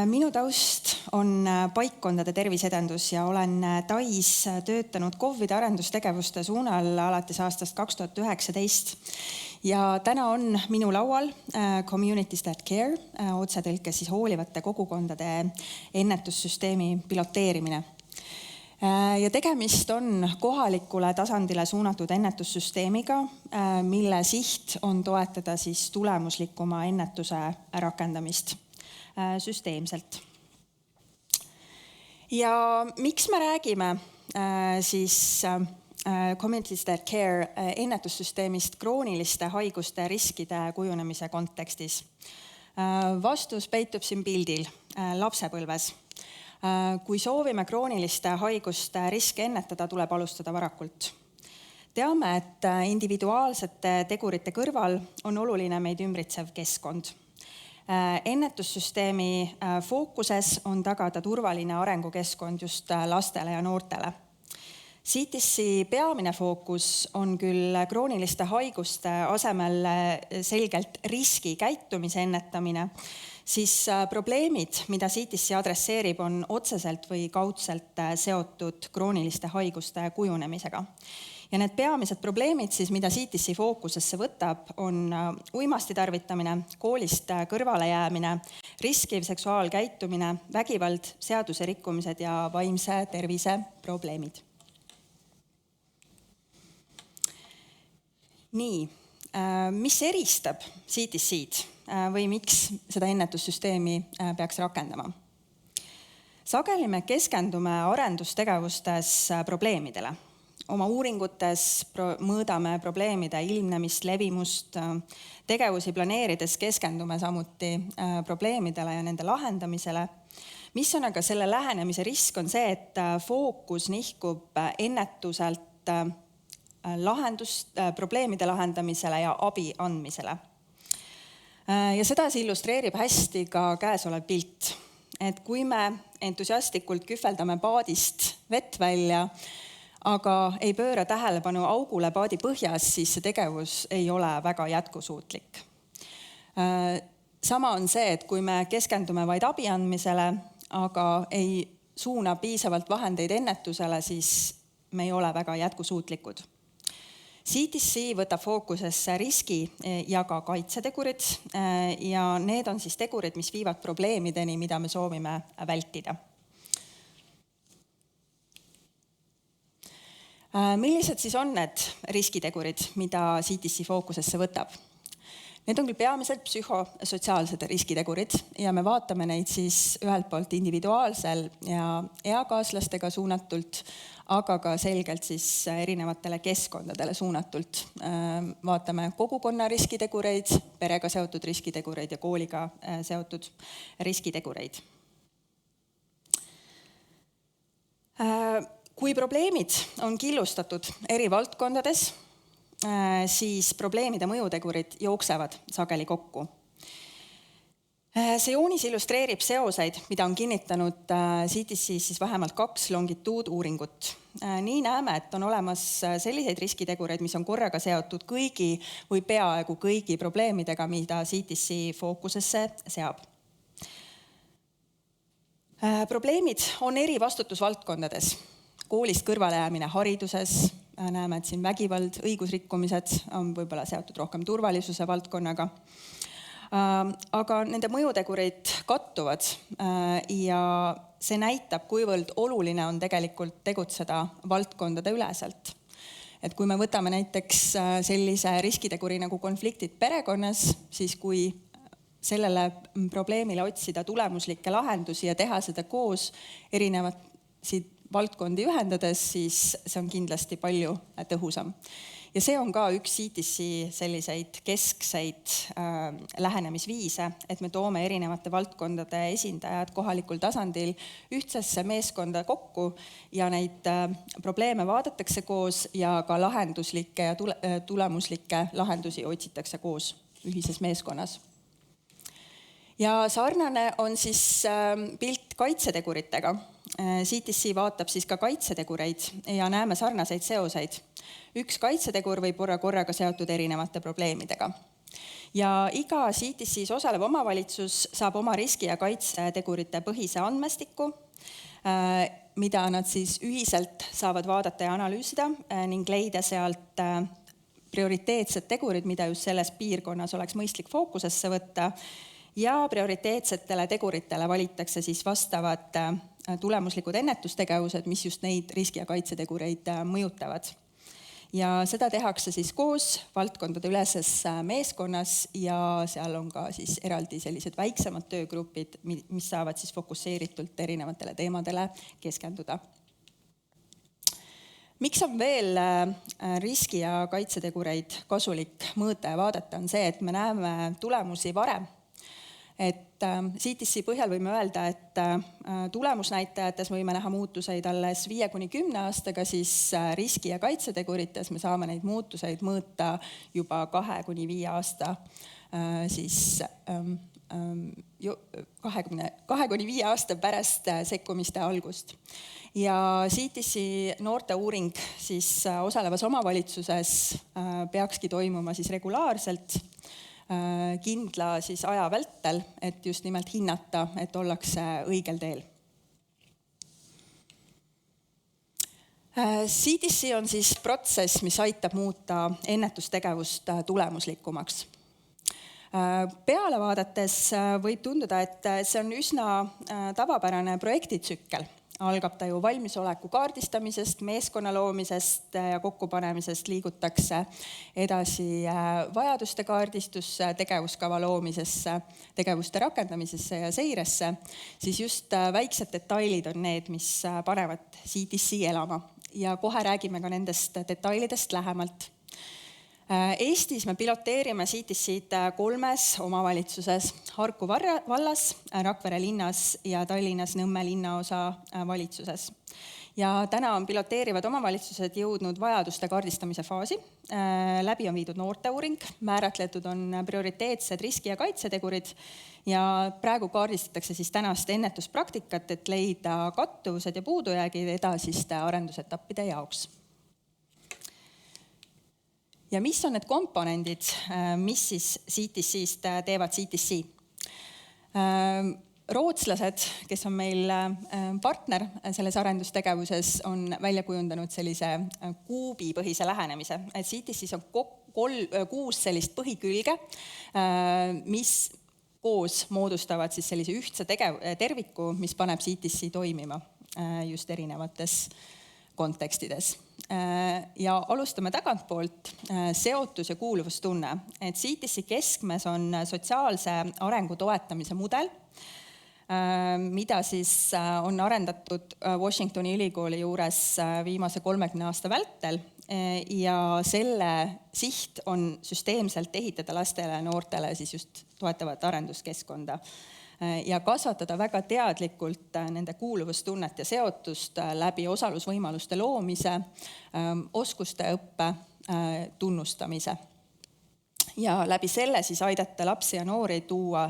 Minu taust on paikkondade tervisedendus ja olen Tais töötanud KOV-ide arendustegevuste suunal alates aastast 2019. Ja täna on minu laual Communities That Care, otsetõlke siis hoolivate kogukondade ennetussüsteemi piloteerimine. Ja tegemist on kohalikule tasandile suunatud ennetussüsteemiga, mille siht on toetada siis tulemuslikuma ennetuse rakendamist süsteemselt. Ja miks me räägime siis Communities That Care ennetussüsteemist krooniliste haiguste riskide kujunemise kontekstis? Vastus peitub siin pildil lapsepõlves. Kui soovime krooniliste haiguste riske ennetada, tuleb alustada varakult. Teame, et individuaalsete tegurite kõrval on oluline meid ümbritsev keskkond. Ennetussüsteemi fookuses on tagada turvaline arengukeskkond just lastele ja noortele. CTC peamine fookus on küll krooniliste haiguste asemel selgelt riskikäitumise ennetamine, siis probleemid, mida CTC adresseerib, on otseselt või kaudselt seotud krooniliste haiguste kujunemisega. Ja need peamised probleemid, siis, mida CTC fookusesse võtab, on uimasti tarvitamine, koolist kõrvale jäämine, riskiv seksuaalkäitumine, vägivald, seaduse rikkumised ja vaimse tervise probleemid. Nii, mis eristab CTC-d või miks seda ennetussüsteemi peaks rakendama? Sageli me keskendume arendustegevustes probleemidele. Oma uuringutes mõõdame probleemide ilmnemist, levimust, tegevusi planeerides keskendume samuti probleemidele ja nende lahendamisele. Mis on aga selle lähenemise risk on see, et fookus nihkub ennetuselt probleemide lahendamisele ja abi andmisele. Ja seda illustreerib hästi ka käesolev pilt. Et kui me entusiastlikult kühveldame paadist vett välja, aga ei pööra tähelepanu augule paadi põhjas, siis see tegevus ei ole väga jätkusuutlik. Sama on see, et kui me keskendume vaid abi andmisele, aga ei suuna piisavalt vahendeid ennetusele, siis me ei ole väga jätkusuutlikud. CTC võtab fookusesse riski ja ka kaitsetegurid ja need on siis tegurid, mis viivad probleemideni, mida me soovime vältida. Millised siis on need riskitegurid, mida CTC fookusesse võtab? Need on küll peamiselt psühhosotsiaalsed riskitegurid ja me vaatame neid siis ühelt poolt individuaalsel ja eakaaslastega suunatult, aga ka selgelt siis erinevatele keskkondadele suunatult. Vaatame kogukonna riskitegureid, perega seotud riskitegureid ja kooliga seotud riskitegureid. Kui probleemid on killustatud eri valdkondades, siis probleemide mõjutegurid jooksevad sageli kokku. See joonis illustreerib seoseid, mida on kinnitanud CTC siis vähemalt 2 longituuduuringut. Nii näeme, et on olemas selliseid riskitegureid, mis on korraga seotud kõigi või peaaegu kõigi probleemidega, mida CTC fookusesse seab. Probleemid on eri vastutusvaldkondades. Koolist kõrvale jäämine hariduses, näeme, et siin vägivald, õigusrikkumised on võib-olla seotud rohkem turvalisuse valdkonnaga. Aga nende mõjutegurid kattuvad ja see näitab, kuivõrd oluline on tegelikult tegutseda valdkondade üleselt. Et kui me võtame näiteks sellise riskiteguri nagu konfliktid perekonnas, siis kui sellele probleemile otsida tulemuslikke lahendusi ja teha seda koos erinevat valdkondi ühendades, siis see on kindlasti palju tõhusam. Ja see on ka üks CTC selliseid keskseid lähenemisviise, et me toome erinevate valdkondade esindajad kohalikul tasandil ühtsesse meeskonda kokku ja neid probleeme vaadatakse koos ja ka lahenduslikke ja tulemuslikke lahendusi otsitakse koos ühises meeskonnas. Ja sarnane on siis pilt kaitseteguritega. CTC vaatab siis ka kaitsetegureid ja näeme sarnaseid seoseid. Üks kaitsetegur võib olla korraga seotud erinevate probleemidega. Ja iga CTC-s osalev omavalitsus saab oma riski- ja kaitsetegurite põhise andmestiku, mida nad siis ühiselt saavad vaadata ja analüüsida ning leida sealt prioriteetsed tegurid, mida just selles piirkonnas oleks mõistlik fookusesse võtta, ja prioriteetsetele teguritele valitakse siis vastavad tulemuslikud ennetustegevused, mis just neid riski- ja kaitsetegureid mõjutavad. Ja seda tehakse siis koos valdkondade üleses meeskonnas ja seal on ka siis eraldi sellised väiksemad töögrupid, mis saavad siis fokusseeritult erinevatele teemadele keskenduda. Miks on veel riski- ja kaitsetegureid kasulik mõõta ja vaadata, on see, et me näeme tulemusi varem. Et CTC põhjal võime öelda, et tulemusnäitajates võime näha muutuseid alles 5-10 aastaga, siis riski- ja kaitsetegurites me saame neid muutuseid mõõta juba 2-5 aasta, siis 2-5 aasta pärast sekkumiste algust. Ja CTC noorteuuring siis osalevas omavalitsuses peakski toimuma siis regulaarselt, kindla siis aja vältel, et just nimelt hinnata, et ollakse õigel teel. CTC on siis protsess, mis aitab muuta ennetustegevust tulemuslikumaks. Peale vaadates võib tunduda, et see on üsna tavapärane projektitsükkel. Algab ta ju valmisoleku kaardistamisest, meeskonna loomisest ja kokkupanemisest, liigutakse edasi vajaduste kaardistusse, tegevuskava loomisesse, tegevuste rakendamisesse ja seiresse, siis just väiksed detailid on need, mis panevad CTC elama. Ja kohe räägime ka nendest detailidest lähemalt. Eestis me piloteerime CTC-d 3 omavalitsuses, Harku vallas, Rakvere linnas ja Tallinnas Nõmme linnaosa valitsuses. Ja täna on piloteerivad omavalitsused jõudnud vajaduste kaardistamise faasi. Läbi on viidud noorteuuring, määratletud on prioriteetsed riski- ja kaitsetegurid ja praegu kaardistatakse siis tänast ennetuspraktikat, et leida kattuvused ja puudujäägid edasiste arendusetappide jaoks. Ja mis on need komponendid, mis siis CTC-st teevad CTC? Rootslased, kes on meil partner selles arendustegevuses, on välja kujundanud sellise kuubipõhise lähenemise. CTC-s on 6 sellist põhikülge, mis koos moodustavad siis sellise ühtse terviku, mis paneb CTC toimima just erinevates kontekstides. Ja alustame tagantpoolt, seotus ja kuuluvustunne. Et CTC keskmes on sotsiaalse arengu toetamise mudel, mida siis on arendatud Washingtoni ülikooli juures viimase 30 aasta vältel ja selle siht on süsteemselt ehitada lastele ja noortele siis just toetavat arenduskeskkonda ja kasvatada väga teadlikult nende kuuluvustunnet ja seotust läbi osalusvõimaluste loomise, oskuste õppe, tunnustamise. Ja läbi selle siis aidata lapsi ja noori tuua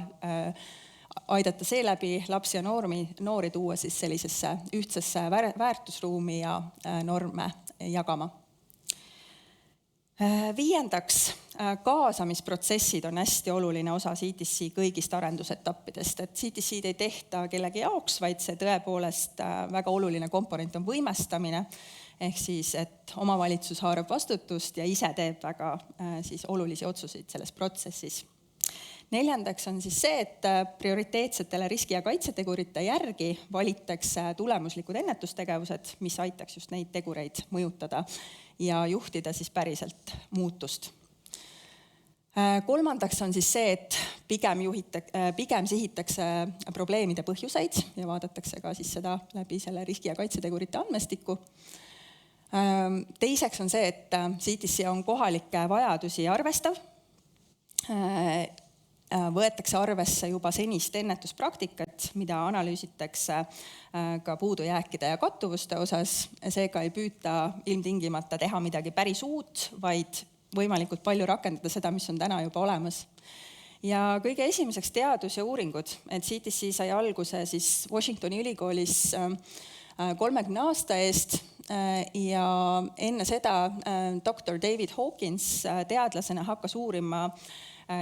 siis sellisesse ühtsesse väärtusruumi ja norme jagama. Viiendaks, kaasamisprotsessid on hästi oluline osa CTC kõigist arendusetappidest. Et CTC-d ei tehta kellegi jaoks, vaid see tõepoolest väga oluline komponent on võimestamine, ehk siis, et omavalitsus haarab vastutust ja ise teeb väga siis olulisi otsuseid selles protsessis. Neljandaks on siis see, et prioriteetsetele riski- ja kaitsetegurite järgi valitakse tulemuslikud ennetustegevused, mis aitaks just neid tegureid mõjutada ja juhtida siis päriselt muutust. Kolmandaks on siis see, et pigem sihitakse probleemide põhjuseid ja vaadatakse ka siis seda läbi selle riski- ja kaitsetegurite andmestiku. Teiseks on see, et CTC on kohalikke vajadusi arvestav. Võetakse arvesse juba senist ennetuspraktikat, mida analüüsitakse ka puudujääkide ja kattuvuste osas. Seega ei püüta ilmtingimata teha midagi päris uut, vaid võimalikult palju rakendada seda, mis on täna juba olemas. Ja kõige esimeseks teadus ja uuringud, et CTC sai alguse siis Washingtoni ülikoolis 30 aasta eest ja enne seda Dr. David Hawkins teadlasena hakkas uurima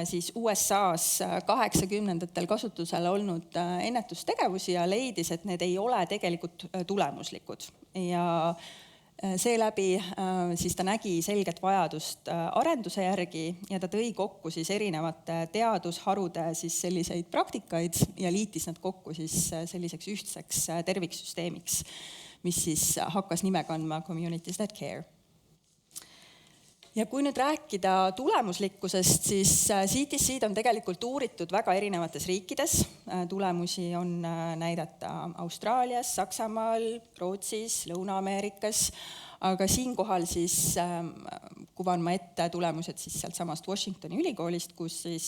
siis USA-s 80ndatel kasutusel olnud ennetustegevusi ja leidis, et need ei ole tegelikult tulemuslikud. Ja seeläbi siis ta nägi selget vajadust arenduse järgi ja ta tõi kokku siis erinevate teadusharude siis selliseid praktikaid ja liitis nad kokku siis selliseks ühtseks terviksüsteemiks, mis siis hakkas nime kandma Communities That Care. Ja kui nüüd rääkida tulemuslikkusest, siis CTC-d on tegelikult uuritud väga erinevates riikides. Tulemusi on näidata Austraalias, Saksamaal, Rootsis, Lõuna-Ameerikas, aga siinkohal siis kuvan ma ette tulemused siis sealt samast Washingtoni ülikoolist, kus siis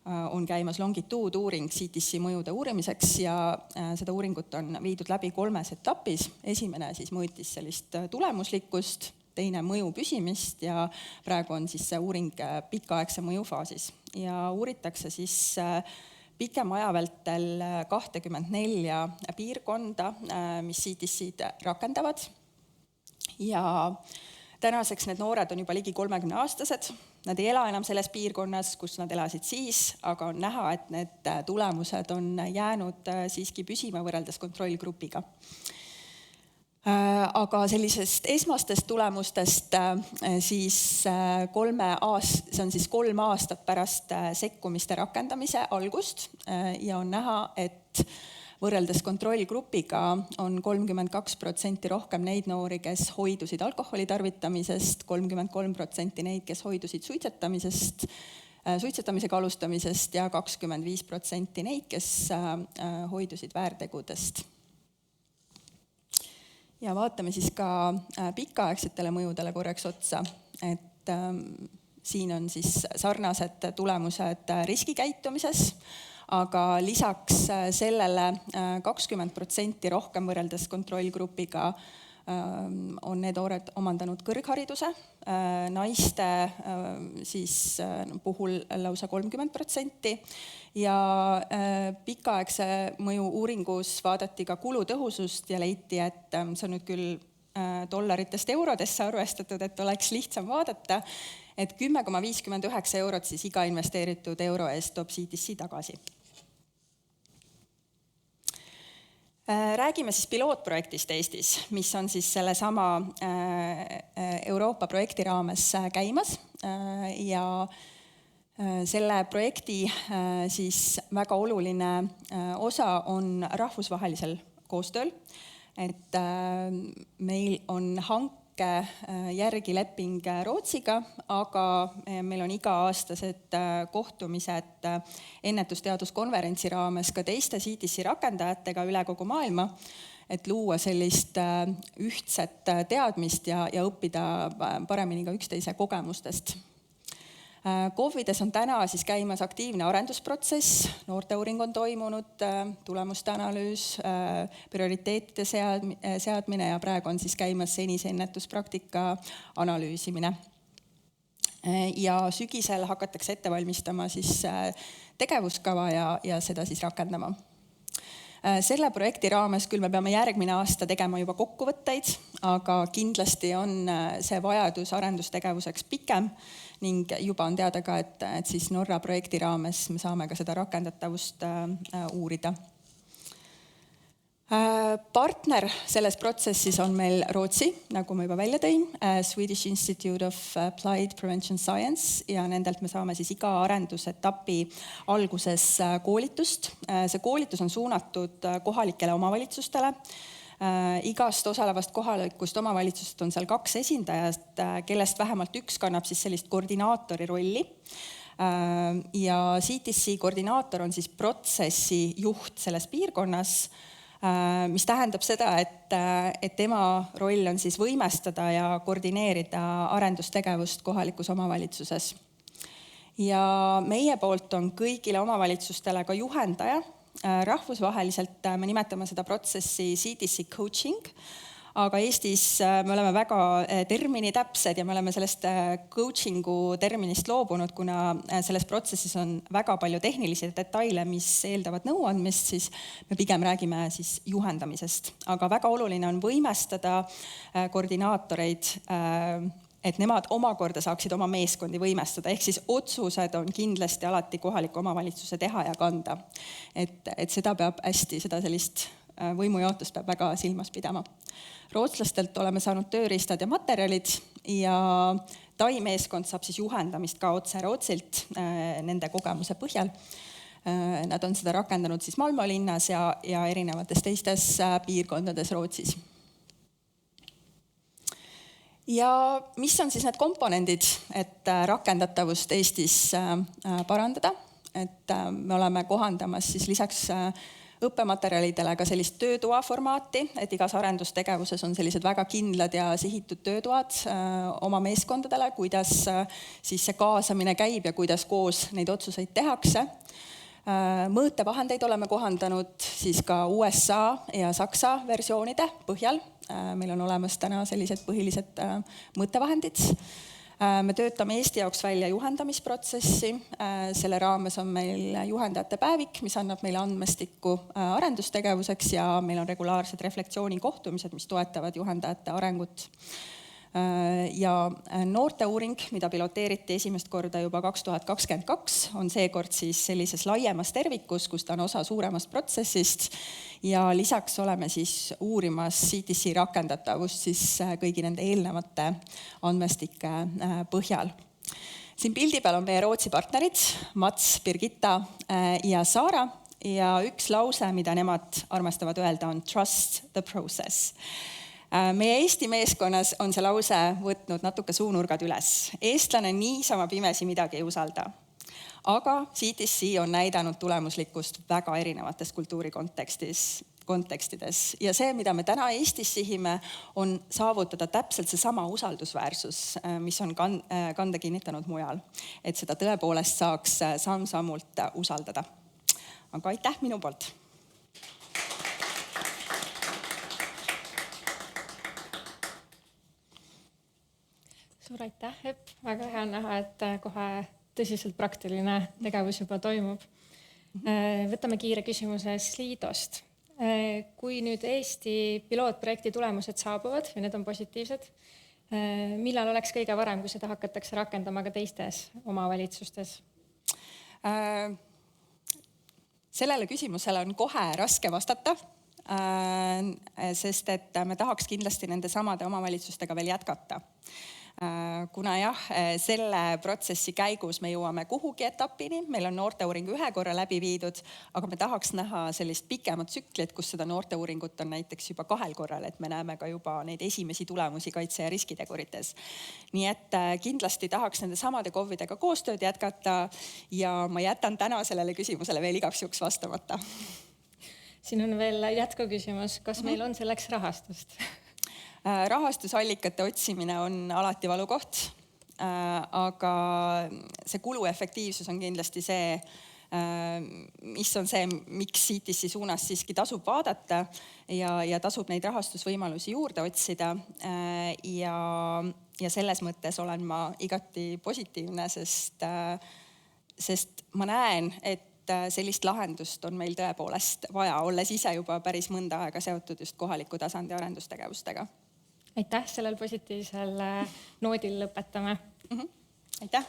on käimas longituud-uuring CTC mõjude uurimiseks ja seda uuringut on viidud läbi 3 etapis. Esimene siis mõõtis sellist tulemuslikkust, teine mõju püsimist ja praegu on siis see uuring pikaaegse mõju faasis. Ja uuritakse siis pikema aja vältel 24 piirkonda, mis CTC-d rakendavad. Ja tänaseks need noored on juba ligi 30-aastased. Nad ei ela enam selles piirkonnas, kus nad elasid siis, aga on näha, et need tulemused on jäänud siiski püsima võrreldes kontrollgrupiga. Aga sellisest esmastest tulemustest siis see on siis 3 aastat pärast sekkumiste rakendamise algust ja on näha, et võrreldes kontrollgrupiga on 32% rohkem neid noori, kes hoidusid alkoholi tarvitamisest, 33% neid, kes hoidusid suitsetamisega alustamisest ja 25% neid, kes hoidusid väärtegudest. Ja vaatame siis ka pikaaegsetele mõjudele korraks otsa, et siin on siis sarnased tulemused riskikäitumises, aga lisaks sellele 20% rohkem võrreldes kontrollgrupiga on need noored omandanud kõrghariduse, naiste siis puhul lausa 30% ja pikaaegse mõju uuringus vaadati ka kulutõhusust ja leiti, et see on nüüd küll dollaritest eurodesse arvestatud, et oleks lihtsam vaadata, et 10,59 eurot siis iga investeeritud euro eest toob CTC tagasi. Räägime siis pilootprojektist Eestis, mis on siis sellesama Euroopa projekti raames käimas ja selle projekti siis väga oluline osa on rahvusvahelisel koostööl, et meil on hanke järgi leping Rootsiga, aga meil on iga-aastased kohtumised ennetusteaduskonverentsi raames ka teiste CTC rakendajatega üle kogu maailma, et luua sellist ühtset teadmist ja õppida paremini ka üksteise kogemustest. KOV-ides on täna siis käimas aktiivne arendusprotsess, noorteuuring on toimunud, tulemuste analüüs, prioriteetide seadmine ja praegu on siis käimas senise ennetuspraktika analüüsimine. Ja sügisel hakatakse ette valmistama siis tegevuskava ja seda siis rakendama. Selle projekti raames küll me peame järgmine aasta tegema juba kokkuvõtteid, aga kindlasti on see vajadus arendustegevuseks pikem ning juba on teada ka, et siis Norra projekti raames me saame ka seda rakendatavust uurida. Partner selles protsessis on meil Rootsi, nagu ma juba välja tõin, Swedish Institute of Applied Prevention Science ja nendelt me saame siis iga arendusetapi alguses koolitust. See koolitus on suunatud kohalikele omavalitsustele. Igast osalevast kohalikust omavalitsust on seal 2 esindajat, kellest vähemalt üks kannab siis sellist koordinaatori rolli. Ja CTC koordinaator on siis protsessi juht selles piirkonnas, mis tähendab seda, et tema roll on siis võimestada ja koordineerida arendustegevust kohalikus omavalitsuses. Ja meie poolt on kõigile omavalitsustele ka juhendaja. Rahvusvaheliselt me nimetame seda protsessi CTC coaching, aga Eestis me oleme väga termini täpsed ja me oleme sellest coachingu terminist loobunud, kuna selles protsessis on väga palju tehnilisi detaile, mis eeldavad nõuandmist, siis me pigem räägime siis juhendamisest. Aga väga oluline on võimestada koordinaatoreid, et nemad omakorda saaksid oma meeskondi võimestada, ehk siis otsused on kindlasti alati kohaliku omavalitsuse teha ja kanda. Et seda peab hästi, seda sellist võimujaotust peab väga silmas pidama. Rootslastelt oleme saanud tööriistad ja materjalid ja Tai meeskond saab siis juhendamist ka otse Rootsilt nende kogemuse põhjal. Nad on seda rakendanud siis Malmö linnas ja erinevates teistes piirkondades Rootsis. Ja mis on siis need komponendid, et rakendatavust Eestis parandada? Et me oleme kohandamas siis lisaks õppematerjalidele ka sellist töötoa formaati, et igas arendustegevuses on sellised väga kindlad ja sihitud töötoad oma meeskondadele, kuidas siis see kaasamine käib ja kuidas koos neid otsuseid tehakse. Mõõtevahendeid oleme kohandanud siis ka USA ja Saksa versioonide põhjal. Meil on olemas täna sellised põhilised mõõtevahendid. Me töötame Eesti jaoks välja juhendamisprotsessi. Selle raames on meil juhendajate päevik, mis annab meile andmestikku arendustegevuseks ja meil on regulaarsed reflektsioonikohtumised, mis toetavad juhendajate arengut. Ja noorteuuring, mida piloteeriti esimest korda juba 2022, on seekord siis sellises laiemas tervikus, kus ta on osa suuremast protsessist ja lisaks oleme siis uurimas CTC rakendatavust siis kõigi nende eelnevate andmestike põhjal. Siin pildi peal on meie Rootsi partnerid, Mats, Birgitta ja Saara ja üks lause, mida nemad armastavad öelda, on trust the process. Meie Eesti meeskonnas on see lause võtnud natuke suunurgad üles. Eestlane niisama pimesi midagi ei usalda. Aga CTC on näidanud tulemuslikkust väga erinevates kultuurikontekstides. Ja see, mida me täna Eestis sihime, on saavutada täpselt seesama usaldusväärsus, mis on kande kinnitanud mujal. Et seda tõepoolest saaks samm-sammult usaldada. Aga aitäh minu poolt! Suur aitäh, Epp. Väga hea näha, et kohe tõsiselt praktiline tegevus juba toimub. Võtame kiire küsimuse Sliidost. Kui nüüd Eesti pilootprojekti tulemused saabuvad ja need on positiivsed, millal oleks kõige varem, kui seda hakatakse rakendama ka teistes omavalitsustes? Sellele küsimusele on kohe raske vastata, sest et me tahaks kindlasti nende samade omavalitsustega veel jätkata. Kuna selle protsessi käigus me jõuame kuhugi etapini, meil on noorteuuring 1 korra läbi viidud, aga me tahaks näha sellist pikemat tsüklit, kus seda noorteuuringut on näiteks juba 2 korral, et me näeme ka juba neid esimesi tulemusi kaitse- ja riskitegurites. Nii et kindlasti tahaks nende samade KOV-idega koostööd jätkata ja ma jätan täna sellele küsimusele veel igaks juhuks vastamata. Siin on veel jätkuküsimus, kas meil on selleks rahastust? Rahastusallikate otsimine on alati valukoht, aga see kuluefektiivsus on kindlasti see, mis on see, miks CTC suunas siiski tasub vaadata ja tasub neid rahastusvõimalusi juurde otsida. Ja selles mõttes olen ma igati positiivne, sest ma näen, et sellist lahendust on meil tõepoolest vaja, olles ise juba päris mõnda aega seotud just kohaliku tasandi arendustegevustega. Aitäh, sellel positiivsel noodil lõpetame. Aitäh!